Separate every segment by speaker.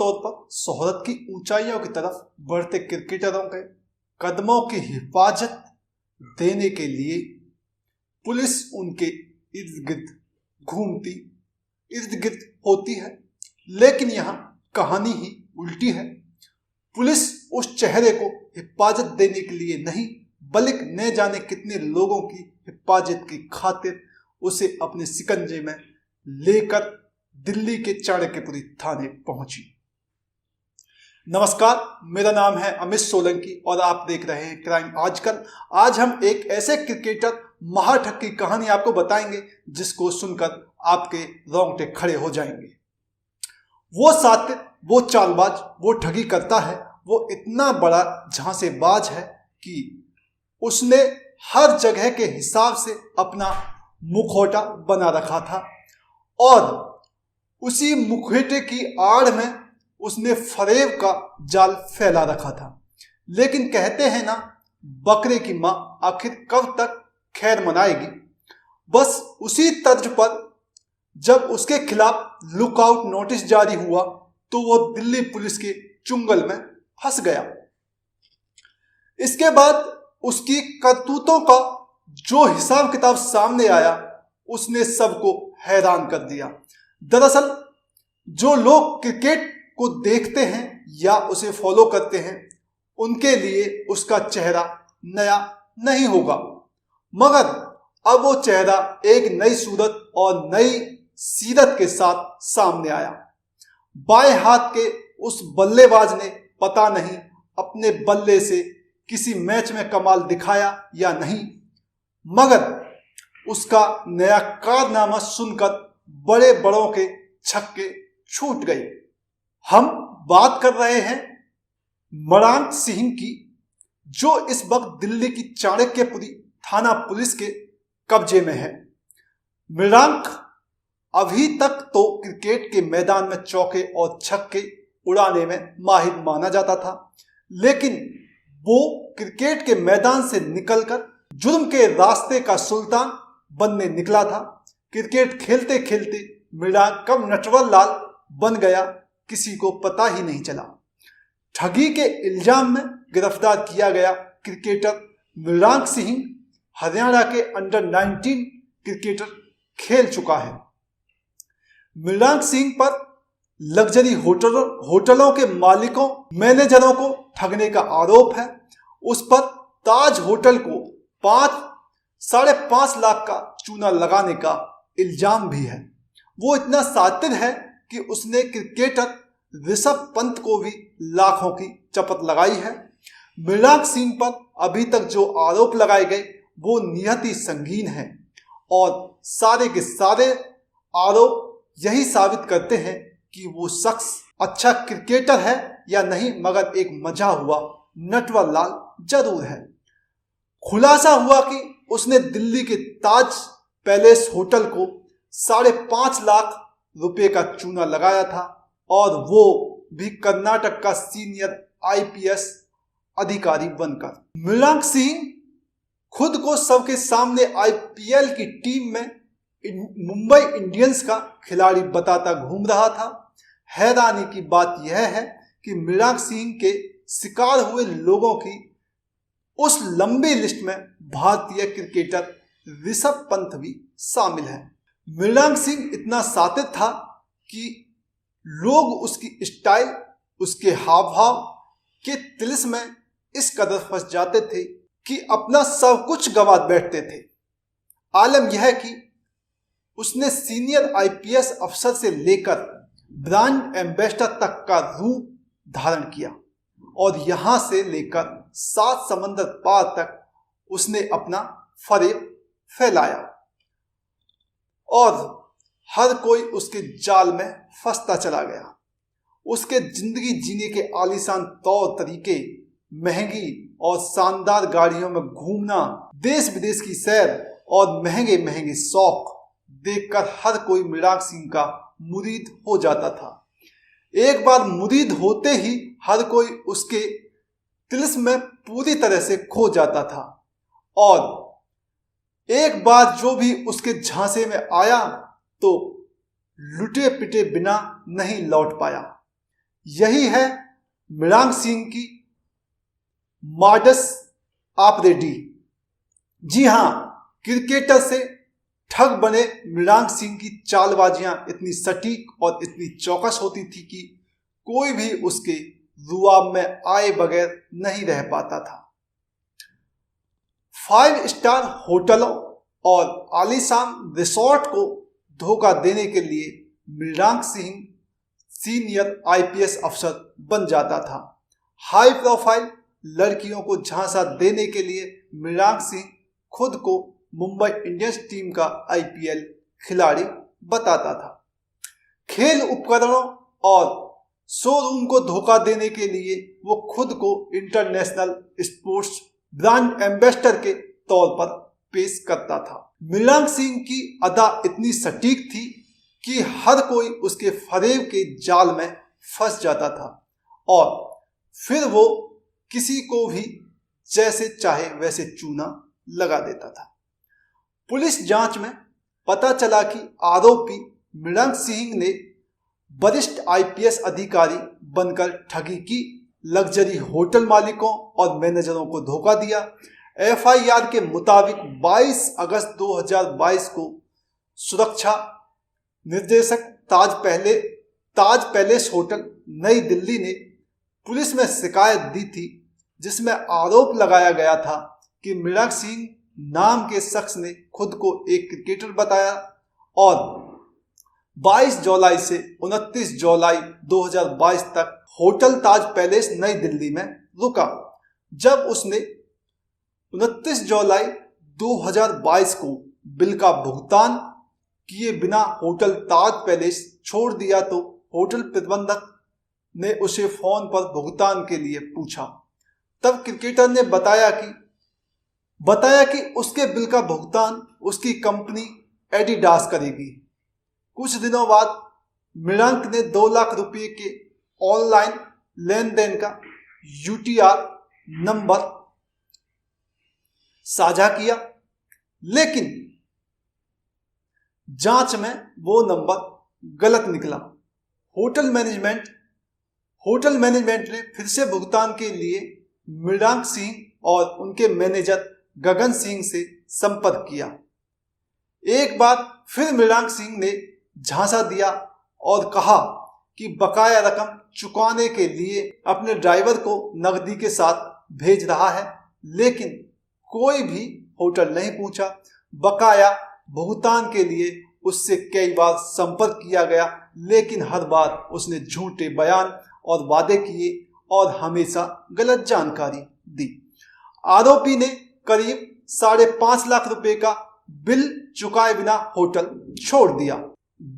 Speaker 1: आमतौर पर शोहरत की ऊंचाइयों की तरफ बढ़ते क्रिकेटरों के कदमों की हिफाजत देने के लिए पुलिस उनके इर्द गिर्द घूमती इर्द गिर्द होती है। लेकिन यहाँ कहानी ही उल्टी है। पुलिस उस चेहरे को हिफाजत देने के लिए नहीं बल्कि न जाने कितने लोगों की हिफाजत की खातिर उसे अपने शिकंजे में लेकर दिल्ली के चाणक्यपुरी थाने पहुंची। नमस्कार, मेरा नाम है अमित सोलंकी और आप देख रहे हैं क्राइम आजकल। आज हम एक ऐसे क्रिकेटर महाठग की कहानी आपको बताएंगे जिसको सुनकर आपके रोंगटे खड़े हो जाएंगे। वो सातिर, वो चालबाज, वो ठगी करता है। वो इतना बड़ा झांसेबाज है कि उसने हर जगह के हिसाब से अपना मुखौटा बना रखा था और उसी मुखौटे की आड़ में उसने फरेब का जाल फैला रखा था। लेकिन कहते हैं ना, बकरे की मां आखिर कब तक खैर मनाएगी। बस उसी तर्ज पर जब उसके खिलाफ लुकआउट नोटिस जारी हुआ तो वो दिल्ली पुलिस के चुंगल में फंस गया। इसके बाद उसकी करतूतों का जो हिसाब किताब सामने आया उसने सबको हैरान कर दिया। दरअसल जो लोग क्रिकेट को देखते हैं या उसे फॉलो करते हैं उनके लिए उसका चेहरा नया नहीं होगा, मगर अब वो चेहरा एक नई सूरत और नई सीरत के साथ सामने आया। बाएं हाथ के उस बल्लेबाज ने पता नहीं अपने बल्ले से किसी मैच में कमाल दिखाया या नहीं, मगर उसका नया कारनामा सुनकर बड़े बड़ों के छक्के छूट गए। हम बात कर रहे हैं मृणांक सिंह की, जो इस वक्त दिल्ली की चाणक्यपुरी थाना पुलिस के कब्जे में है। मृणांक अभी तक तो क्रिकेट के मैदान में चौके और छक्के उड़ाने में माहिर माना जाता था, लेकिन वो क्रिकेट के मैदान से निकलकर जुर्म के रास्ते का सुल्तान बनने निकला था। क्रिकेट खेलते खेलते मृणांक कब नटवर लाल बन गया किसी को पता ही नहीं चला। ठगी के इल्जाम में गिरफ्तार किया गया क्रिकेटर मृणांक सिंह हरियाणा के अंडर 19 क्रिकेटर खेल चुका है। मृणांक सिंह पर लग्जरी होटलों के मालिकों मैनेजरों को ठगने का आरोप है। उस पर ताज होटल को 5.5 लाख का चूना लगाने का इल्जाम भी है। वो इतना सातिर है कि उसने क्रिकेटर ऋषभ पंत को भी लाखों की चपत लगाई है। मृणांक सिंह पर अभी तक जो आरोप लगाए गए वो निहायत ही संगीन है और सारे के सारे आरोप यही साबित करते हैं कि वो शख्स अच्छा क्रिकेटर है या नहीं, मगर एक मजा हुआ नटवर लाल जरूर है। खुलासा हुआ कि उसने दिल्ली के ताज पैलेस होटल को 5.5 लाख रुपए का चूना लगाया था और वो भी कर्नाटक का सीनियर आईपीएस अधिकारी बनकर। मृणांक सिंह खुद को सबके सामने आईपीएल की टीम में मुंबई इंडियंस का खिलाड़ी बताता घूम रहा था। हैरानी की बात यह है कि मृणांक सिंह के शिकार हुए लोगों की उस लंबी लिस्ट में भारतीय क्रिकेटर ऋषभ पंत भी शामिल है। मृणांक सिंह इतना सातिर था कि लोग उसकी स्टाइल, उसके हाव भाव के तिलिस्म में इस कदर फंस जाते थे कि अपना सब कुछ गंवा बैठते थे। आलम यह है कि उसने सीनियर आईपीएस अफसर से लेकर ब्रांड एम्बेसडर तक का रूप धारण किया और यहां से लेकर 7 समंदर पार तक उसने अपना फरेब फैलाया और हर कोई उसके जाल में फंसता चला गया। उसके जिंदगी जीने के आलीशान तौर तरीके, महंगी और शानदार गाड़ियों में घूमना, देश विदेश की सैर और महंगे महंगे शौक देखकर हर कोई मृणांक सिंह का मुरीद हो जाता था। एक बार मुरीद होते ही हर कोई उसके तिलिस्म में पूरी तरह से खो जाता था और एक बार जो भी उसके झांसे में आया तो लुटे पिटे बिना नहीं लौट पाया। यही है मृणांक सिंह की मॉडस ऑपरेंडी। जी हाँ, क्रिकेटर से ठग बने मृणांक सिंह की चालबाजियां इतनी सटीक और इतनी चौकस होती थी कि कोई भी उसके रुआब में आए बगैर नहीं रह पाता था। 5 स्टार होटलों और आलीशान रिसोर्ट को धोखा देने के लिए मृणांक सिंह सीनियर आईपीएस अफसर बन जाता था। हाई प्रोफाइल लड़कियों को झांसा देने के लिए मृणांक सिंह खुद को मुंबई इंडियंस टीम का आईपीएल खिलाड़ी बताता था। खेल उपकरणों और शोरूम को धोखा देने के लिए वो खुद को इंटरनेशनल स्पोर्ट्स ब्रांड एम्बेसडर के तौर पर पेश करता था। मृणांक सिंह की अदा इतनी सटीक थी कि हर कोई उसके फरेब के जाल में फंस जाता था और फिर वो किसी को भी जैसे चाहे वैसे चूना लगा देता था। पुलिस जांच में पता चला कि आरोपी मृणांक सिंह ने वरिष्ठ आईपीएस अधिकारी बनकर ठगी की, लग्जरी होटल मालिकों और मैनेजरों को धोखा दिया। एफआईआर के मुताबिक 22 अगस्त 2022 को सुरक्षा निर्देशक ताज पैलेस होटल नई दिल्ली ने पुलिस में शिकायत दी थी, जिसमें आरोप लगाया गया था कि मृणांक सिंह नाम के शख्स ने खुद को एक क्रिकेटर बताया और 22 जुलाई से 29 जुलाई 2022 तक होटल ताज पैलेस नई दिल्ली में रुका। जब उसने 29 जुलाई 2022 को बिल का भुगतान किए बिना होटल ताज पैलेस छोड़ दिया तो होटल प्रबंधक ने उसे फोन पर भुगतान के लिए पूछा। तब क्रिकेटर ने बताया कि उसके बिल का भुगतान उसकी कंपनी एडिडास करेगी। कुछ दिनों बाद मृणांक ने 2 लाख रुपए के ऑनलाइन लेन देन का यूटीआर नंबर साझा किया, लेकिन जांच में वो नंबर गलत निकला। होटल मैनेजमेंट ने फिर से भुगतान के लिए मृणांक सिंह और उनके मैनेजर गगन सिंह से संपर्क किया। एक बार फिर मृणांक सिंह ने झांसा दिया और कहा कि बकाया रकम चुकाने के लिए अपने ड्राइवर को नकदी के साथ भेज रहा है, लेकिन कोई भी होटल नहीं पहुंचा। बकाया भुगतान के लिए उससे कई बार संपर्क किया गया, लेकिन हर बार उसने झूठे बयान और वादे किए और हमेशा गलत जानकारी दी। आरोपी ने करीब 5.5 लाख रुपए का बिल चुकाए बिना होटल छोड़ दिया।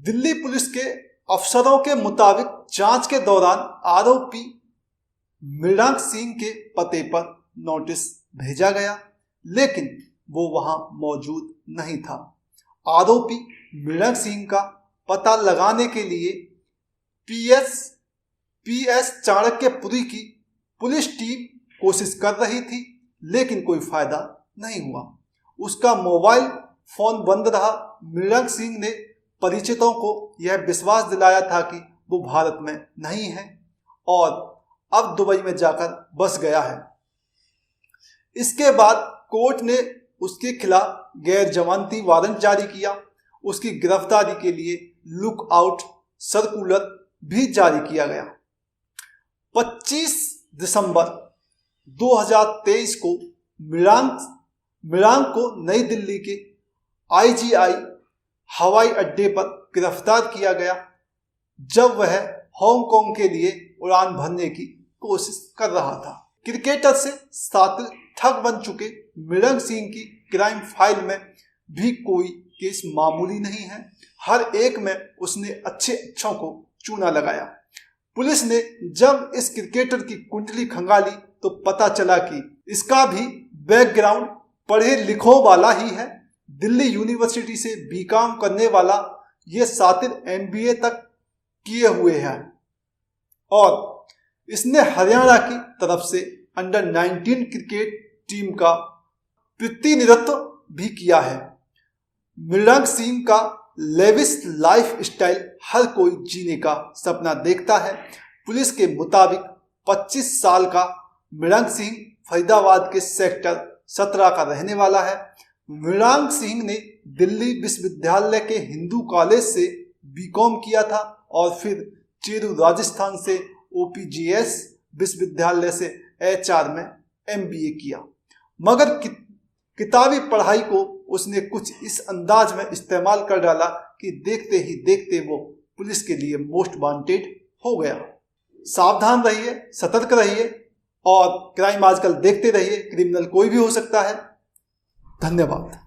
Speaker 1: दिल्ली पुलिस के अफसरों के मुताबिक जांच के दौरान आरोपी मृणांक सिंह के पते पर नोटिस भेजा गया, लेकिन वो वहां मौजूद नहीं था। आरोपी मृणांक सिंह का पता लगाने के लिए पीएस चाणक्यपुरी की पुलिस टीम कोशिश कर रही थी, लेकिन कोई फायदा नहीं हुआ। उसका मोबाइल फोन बंद रहा। मृणांक सिंह ने परिचितों को यह विश्वास दिलाया था कि वो भारत में नहीं है और अब दुबई में जाकर बस गया है। इसके बाद कोर्ट ने उसके खिलाफ गैर जमानती वारंट जारी किया। उसकी गिरफ्तारी के लिए लुक आउट सर्कुलर भी जारी किया गया। 25 दिसंबर 2023 को मृणांक को नई दिल्ली के आईजीआई हवाई अड्डे पर गिरफ्तार किया गया, जब वह हांगकांग के लिए उड़ान भरने की कोशिश कर रहा था। क्रिकेटर से सातिल ठग बन चुके मृणांक सिंह की क्राइम फाइल में भी कोई केस मामूली नहीं है। हर एक में उसने अच्छों को चूना लगाया। पुलिस ने जब इस क्रिकेटर की कुंडली खंगाली तो पता चला कि इसका भी बैकग्राउंड पढ़े लिखों वाला ही है। दिल्ली यूनिवर्सिटी से बीकॉम करने वाला ये सातिल एमबीए तक किए हुए हैं और इसने हरियाणा की तरफ से अंडर 19 क्रिकेट टीम का प्रतिनिधित्व भी किया है। मृणांक सिंह का लेविश लाइफ स्टाइल हर कोई जीने का सपना देखता है। पुलिस के मुताबिक 25 साल का मृणांक सिंह फरीदाबाद के सेक्टर 17 का रहने वाला है। मृणांक सिंह ने दिल्ली विश्वविद्यालय के हिंदू कॉलेज से बीकॉम किया था और फिर चेरू राजस्थान से OPGS विश्वविद्यालय से HR में MBA किया, मगर किताबी पढ़ाई को उसने कुछ इस अंदाज में इस्तेमाल कर डाला कि देखते ही देखते वो पुलिस के लिए मोस्ट वांटेड हो गया। सावधान रहिए, सतर्क रहिए और क्राइम आजकल देखते रहिए। क्रिमिनल कोई भी हो सकता है। धन्यवाद।